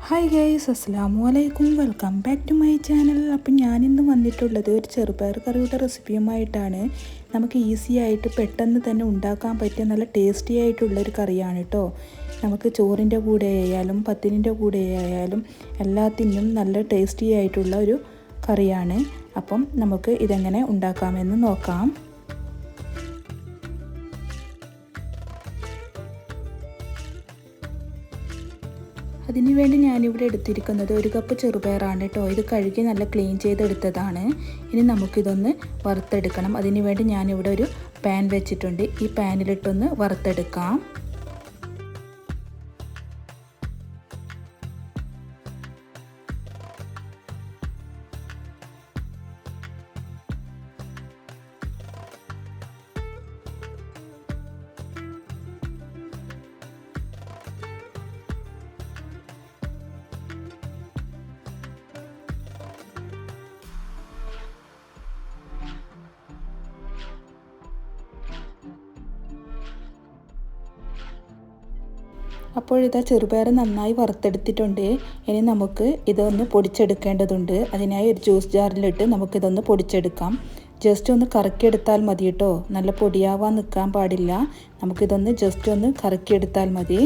Hi guys, അസ്സലാമു അലൈക്കും. Welcome back to my channel. അപ്പം ഞാനിന്ന് വന്നിട്ടുള്ളത് ഒരു ചെറുപയർ കറിയുടെ റെസിപ്പിയുമായിട്ടാണ്. നമുക്ക് ഈസി ആയിട്ട് പെട്ടെന്ന് തന്നെ ഉണ്ടാക്കാൻ പറ്റിയ നല്ല ടേസ്റ്റി ആയിട്ടുള്ളൊരു കറിയാണ് കേട്ടോ. നമുക്ക് ചോറിൻ്റെ കൂടെ ആയാലും പത്തിരിൻ്റെ കൂടെ ആയാലും എല്ലാത്തിനും നല്ല ടേസ്റ്റി ആയിട്ടുള്ള ഒരു കറിയാണ്. അപ്പം നമുക്ക് ഇതെങ്ങനെ ഉണ്ടാക്കാമെന്ന് നോക്കാം. അതിന് വേണ്ടി ഞാനിവിടെ എടുത്തിരിക്കുന്നത് 1 കപ്പ് ചെറുപയറാണ് കേട്ടോ. ഇത് കഴുകി നല്ല ക്ലീൻ ചെയ്തെടുത്തതാണ്. ഇനി നമുക്കിതൊന്ന് വറുത്തെടുക്കണം. അതിന് വേണ്ടി ഞാനിവിടെ ഒരു പാൻ വെച്ചിട്ടുണ്ട്. ഈ പാനിലിട്ടൊന്ന് വറുത്തെടുക്കാം. അപ്പോൾ ഇതാ ചെറുപയർ നന്നായി വറുത്തെടുത്തിട്ടുണ്ട്. ഇനി നമുക്ക് ഇതൊന്ന് പൊടിച്ചെടുക്കേണ്ടതുണ്ട്. അതിനായി ഒരു ജ്യൂസ് ജാറിലിട്ട് നമുക്കിതൊന്ന് പൊടിച്ചെടുക്കാം. ജസ്റ്റ് ഒന്ന് കറക്കിയെടുത്താൽ മതി കേട്ടോ. നല്ല പൊടിയാവാൻ നിൽക്കാൻ പാടില്ല. നമുക്കിതൊന്ന് ജസ്റ്റ് ഒന്ന് കറക്കിയെടുത്താൽ മതി.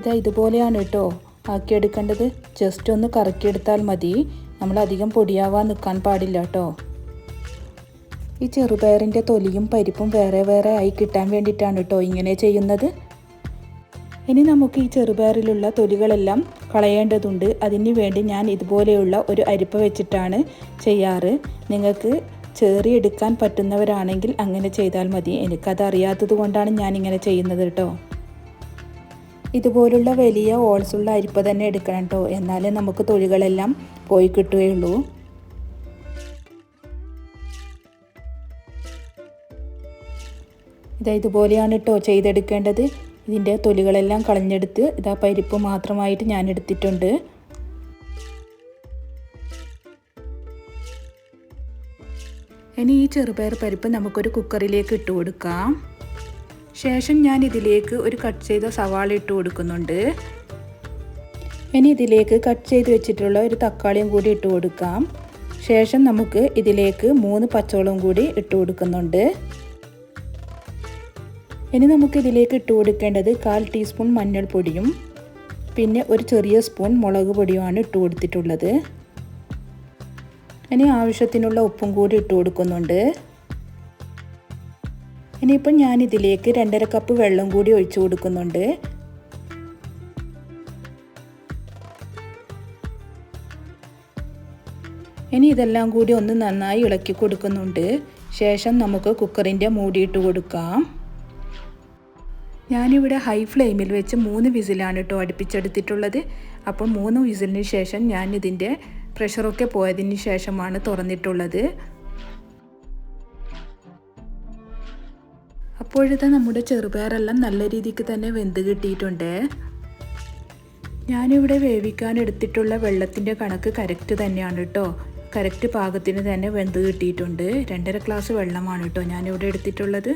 ഇതാ ഇതുപോലെയാണ് കേട്ടോ ആക്കിയെടുക്കേണ്ടത്. ജസ്റ്റ് ഒന്ന് കറക്കിയെടുത്താൽ മതി. നമ്മളധികം പൊടിയാവാൻ നിൽക്കാൻ പാടില്ല കേട്ടോ. ഈ ചെറുപയറിൻ്റെ തൊലിയും പരിപ്പും വേറെ വേറെ ആയി കിട്ടാൻ വേണ്ടിയിട്ടാണ് കേട്ടോ ഇങ്ങനെ ചെയ്യുന്നത്. ഇനി നമുക്ക് ഈ ചെറുപയറിലുള്ള തൊലികളെല്ലാം കളയേണ്ടതുണ്ട്. അതിന് വേണ്ടി ഞാൻ ഇതുപോലെയുള്ള ഒരു അരിപ്പ വെച്ചിട്ടാണ് ചെയ്യാറ്. നിങ്ങൾക്ക് ചേറിയെടുക്കാൻ പറ്റുന്നവരാണെങ്കിൽ അങ്ങനെ ചെയ്താൽ മതി. എനിക്കത് അറിയാത്തത് കൊണ്ടാണ് ഞാനിങ്ങനെ ചെയ്യുന്നത് കേട്ടോ. ഇതുപോലുള്ള വലിയ ഹോൾസുള്ള അരിപ്പ തന്നെ എടുക്കണം കേട്ടോ. എന്നാലേ നമുക്ക് തൊലികളെല്ലാം പോയി കിട്ടുകയുള്ളൂ. ഇതാ ഇതുപോലെയാണ് കേട്ടോ ചെയ്തെടുക്കേണ്ടത്. ഇതിൻ്റെ തൊലികളെല്ലാം കളഞ്ഞെടുത്ത് ഇതാ പരിപ്പ് മാത്രമായിട്ട് ഞാൻ എടുത്തിട്ടുണ്ട്. ഇനി ഈ ചെറുപയർ പരിപ്പ് നമുക്കൊരു കുക്കറിലേക്ക് ഇട്ട് കൊടുക്കാം. ശേഷം ഞാൻ ഇതിലേക്ക് ഒരു കട്ട് ചെയ്ത സവാള ഇട്ട് കൊടുക്കുന്നുണ്ട്. ഇനി ഇതിലേക്ക് കട്ട് ചെയ്ത് വെച്ചിട്ടുള്ള ഒരു തക്കാളിയും കൂടി ഇട്ട് കൊടുക്കാം. ശേഷം നമുക്ക് ഇതിലേക്ക് 3 പച്ചമുളകും കൂടി ഇട്ട് കൊടുക്കുന്നുണ്ട്. ഇനി നമുക്കിതിലേക്ക് ഇട്ട് കൊടുക്കേണ്ടത് 1/4 ടീസ്പൂൺ മഞ്ഞൾപ്പൊടിയും പിന്നെ ഒരു ചെറിയ സ്പൂൺ മുളക് പൊടിയുമാണ് ഇട്ട് കൊടുത്തിട്ടുള്ളത്. ഇനി ആവശ്യത്തിനുള്ള ഉപ്പും കൂടി ഇട്ട് കൊടുക്കുന്നുണ്ട്. ഇനിയിപ്പം ഞാനിതിലേക്ക് 2.5 കപ്പ് വെള്ളം കൂടി ഒഴിച്ചു കൊടുക്കുന്നുണ്ട്. ഇനി ഇതെല്ലാം കൂടി ഒന്ന് നന്നായി ഇളക്കി കൊടുക്കുന്നുണ്ട്. ശേഷം നമുക്ക് കുക്കറിൻ്റെ മൂടിയിട്ട് കൊടുക്കാം. ഞാനിവിടെ ഹൈ ഫ്ലെയിമിൽ വെച്ച് 3 വിസിലാണ് കേട്ടോ അടുപ്പിച്ചെടുത്തിട്ടുള്ളത്. അപ്പോൾ 3 വിസിലിന് ശേഷം ഞാൻ ഇതിൻ്റെ പ്രഷറൊക്കെ പോയതിന് ശേഷമാണ് തുറന്നിട്ടുള്ളത്. അപ്പോഴത്തെ നമ്മുടെ ചെറുപയറെല്ലാം നല്ല രീതിക്ക് തന്നെ വെന്ത് കിട്ടിയിട്ടുണ്ട്. ഞാനിവിടെ വേവിക്കാൻ എടുത്തിട്ടുള്ള വെള്ളത്തിൻ്റെ കണക്ക് കറക്റ്റ് തന്നെയാണ് കേട്ടോ. കറക്റ്റ് പാകത്തിന് തന്നെ വെന്ത് കിട്ടിയിട്ടുണ്ട്. 2.5 ഗ്ലാസ് വെള്ളമാണ് കേട്ടോ ഞാനിവിടെ എടുത്തിട്ടുള്ളത്.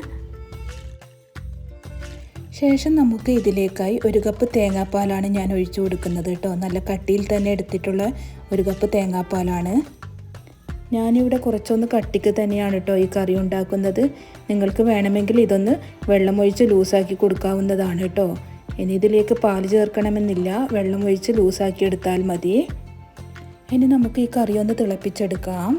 ശേഷം നമുക്ക് ഇതിലേക്കായി 1 കപ്പ് തേങ്ങാപ്പാലാണ് ഞാൻ ഒഴിച്ചു കൊടുക്കുന്നത് കേട്ടോ. നല്ല കട്ടിയിൽ തന്നെ എടുത്തിട്ടുള്ള 1 കപ്പ് തേങ്ങാപ്പാലാണ്. ഞാനിവിടെ കുറച്ചൊന്ന് കട്ടിക്ക് തന്നെയാണ് കേട്ടോ ഈ കറി ഉണ്ടാക്കുന്നത്. നിങ്ങൾക്ക് വേണമെങ്കിൽ ഇതൊന്ന് വെള്ളമൊഴിച്ച് ലൂസാക്കി കൊടുക്കാവുന്നതാണ് കേട്ടോ. ഇനി ഇതിലേക്ക് പാൽ ചേർക്കണമെന്നില്ല. വെള്ളമൊഴിച്ച് ലൂസാക്കി എടുത്താൽ മതി. ഇനി നമുക്ക് ഈ കറി ഒന്ന് തിളപ്പിച്ചെടുക്കാം.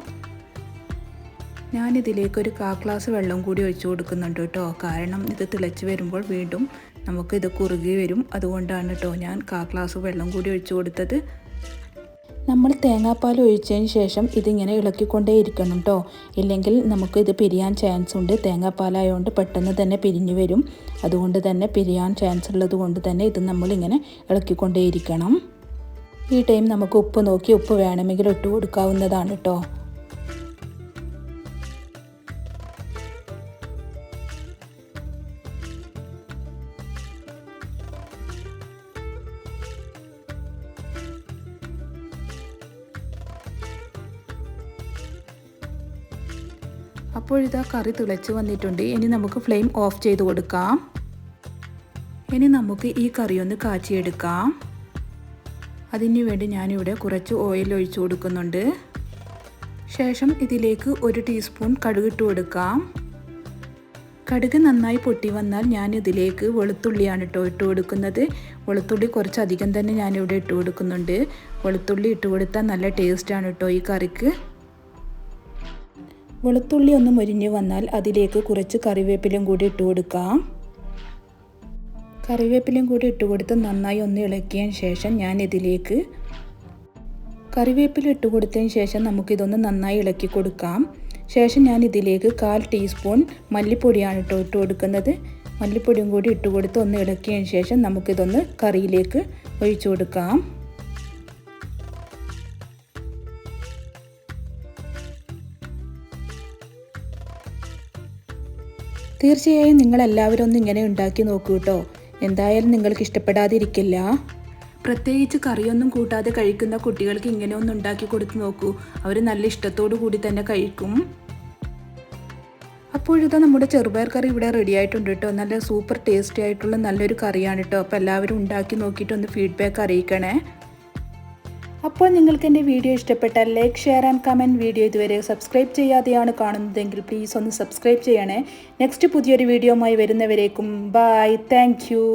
ഞാനിതിലേക്ക് ഒരു 1/4 ഗ്ലാസ് വെള്ളം കൂടി ഒഴിച്ചു കൊടുക്കുന്നുണ്ട് കേട്ടോ. കാരണം ഇത് തിളച്ച് വരുമ്പോൾ വീണ്ടും നമുക്കിത് കുറുകി വരും. അതുകൊണ്ടാണ് കേട്ടോ ഞാൻ 1/4 ഗ്ലാസ് വെള്ളം കൂടി ഒഴിച്ചു കൊടുത്തത്. നമ്മൾ തേങ്ങാപ്പാൽ ഒഴിച്ചതിന് ശേഷം ഇതിങ്ങനെ ഇളക്കിക്കൊണ്ടേ ഇരിക്കണം കേട്ടോ. ഇല്ലെങ്കിൽ നമുക്ക് ഇത് പിരിയാൻ ചാൻസ് ഉണ്ട്. തേങ്ങാപ്പാലായതുകൊണ്ട് പെട്ടെന്ന് തന്നെ പിരിഞ്ഞു വരും. അതുകൊണ്ട് തന്നെ പിരിയാൻ ചാൻസ് ഉള്ളത് കൊണ്ട് തന്നെ ഇത് നമ്മളിങ്ങനെ ഇളക്കിക്കൊണ്ടേ ഇരിക്കണം. ഈ ടൈം നമുക്ക് ഉപ്പ് നോക്കി ഉപ്പ് വേണമെങ്കിൽ ഇട്ട് കൊടുക്കാവുന്നതാണ് കേട്ടോ. അപ്പോഴിതാ കറി തിളച്ച് വന്നിട്ടുണ്ട്. ഇനി നമുക്ക് ഫ്ലെയിം ഓഫ് ചെയ്ത് കൊടുക്കാം. ഇനി നമുക്ക് ഈ കറി ഒന്ന് കാച്ചിയെടുക്കാം. അതിനു വേണ്ടി ഞാനിവിടെ കുറച്ച് ഓയിൽ ഒഴിച്ചു കൊടുക്കുന്നുണ്ട്. ശേഷം ഇതിലേക്ക് 1 ടീസ്പൂൺ കടുക് ഇട്ട് കൊടുക്കാം. കടുക് നന്നായി പൊട്ടി വന്നാൽ ഞാനിതിലേക്ക് വെളുത്തുള്ളിയാണ് ഇട്ട് കൊടുക്കുന്നത്. വെളുത്തുള്ളി കുറച്ചധികം തന്നെ ഞാനിവിടെ ഇട്ട് കൊടുക്കുന്നുണ്ട്. വെളുത്തുള്ളി ഇട്ട് കൊടുത്താൽ നല്ല ടേസ്റ്റാണ് ഈ കറിക്ക്. വെളുത്തുള്ളി ഒന്ന് മൊരിഞ്ഞ് വന്നാൽ അതിലേക്ക് കുറച്ച് കറിവേപ്പിലയും കൂടി ഇട്ട് കൊടുക്കാം. കറിവേപ്പിലയും കൂടി ഇട്ട് കൊടുത്ത് നന്നായി ഒന്ന് ഇളക്കിയതിന് ശേഷം ഞാനിതിലേക്ക് കറിവേപ്പില ഇട്ട് കൊടുത്തതിന് ശേഷം നമുക്കിതൊന്ന് നന്നായി ഇളക്കി കൊടുക്കാം. ശേഷം ഞാനിതിലേക്ക് 1/4 ടീസ്പൂൺ മല്ലിപ്പൊടിയാണ് ഇട്ട് കൊടുക്കുന്നത്. മല്ലിപ്പൊടിയും കൂടി ഇട്ട് കൊടുത്ത് ഒന്ന് ഇളക്കിയതിന് ശേഷം നമുക്കിതൊന്ന് കറിയിലേക്ക് ഒഴിച്ചു കൊടുക്കാം. തീർച്ചയായും നിങ്ങളെല്ലാവരും ഒന്ന് ഇങ്ങനെ ഉണ്ടാക്കി നോക്കൂ കേട്ടോ. എന്തായാലും നിങ്ങൾക്ക് ഇഷ്ടപ്പെടാതിരിക്കില്ല. പ്രത്യേകിച്ച് കറിയൊന്നും കൂട്ടാതെ കഴിക്കുന്ന കുട്ടികൾക്ക് ഇങ്ങനെ ഒന്ന് ഉണ്ടാക്കി കൊടുത്ത് നോക്കൂ. അവർ നല്ല ഇഷ്ടത്തോടു കൂടി തന്നെ കഴിക്കും. അപ്പോഴിതാ നമ്മുടെ ചെറുപയർ കറി ഇവിടെ റെഡി ആയിട്ടുണ്ട് കേട്ടോ. നല്ല സൂപ്പർ ടേസ്റ്റി ആയിട്ടുള്ള നല്ലൊരു കറിയാണ് കേട്ടോ. അപ്പോൾ എല്ലാവരും ഉണ്ടാക്കി നോക്കിയിട്ട് ഒന്ന് ഫീഡ്ബാക്ക് അറിയിക്കണേ. അപ്പോൾ നിങ്ങൾക്ക് എൻ്റെ വീഡിയോ ഇഷ്ടപ്പെട്ടാൽ like, share and comment. Video ഇതുവരെ സബ്സ്ക്രൈബ് ചെയ്യാതെയാണ് കാണുന്നതെങ്കിൽ പ്ലീസ് ഒന്ന് സബ്സ്ക്രൈബ് ചെയ്യണേ. നെക്സ്റ്റ് പുതിയൊരു വീഡിയോയുമായി വരുന്നവരേക്കും ബൈ. Thank you.